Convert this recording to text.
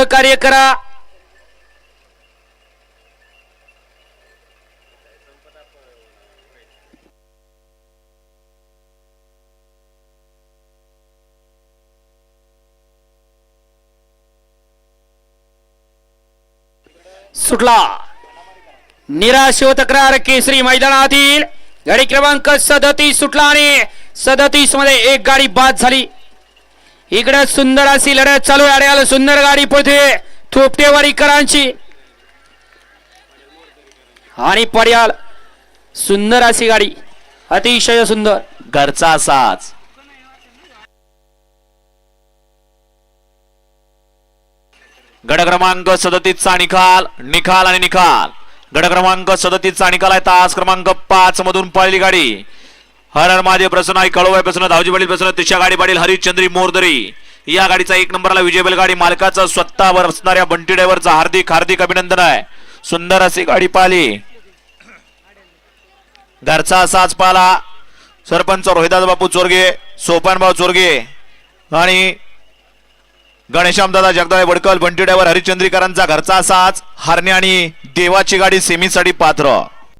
कार्य करा। सुटला निराश व तक्रार केसरी मैदानातील गाडी क्रमांक 37 सुटला आणि 37 मध्ये एक गाडी बाद झाली। इकडे सुंदर अशी लढत चालू आहे। आड्याला सुंदर गाडी पळते थोपटेवाडीकरांची आणि पड्याल सुंदर अशी गाडी अतिशय सुंदर घरचा साज। गड क्रमांक 37 चा निकाल आणि निकाल। गड क्रमांक 37 चा निकाल आहे। तास क्रमांक 5 मधून पळालेली गाडी हर हर महादेव प्रसन्न आई कळवाय प्रसन्न धावजी पाटील प्रसन्न तिच्या गाडी पाटील हरिश्चंद्री मोरदरी या गाडीचा 1 नंबरला विजय बैलगाडी मालकाचा स्वतःवर असणाऱ्या बंटी ड्रायव्हरचा हार्दिक हार्दिक अभिनंदन आहे। सुंदर अशी गाडी पाहिली। घरचा साज पाला सरपंच रोहिदास बापू चोरगे सोपानभाऊ चोरगे आणि गणेशामदादा जगदाळे वडकल बंटी ड्रायव्हर हरिश्चंद्रीकरांचा घरचा साज हरणे आणि देवाची गाडी सेमीसाठी पात्र।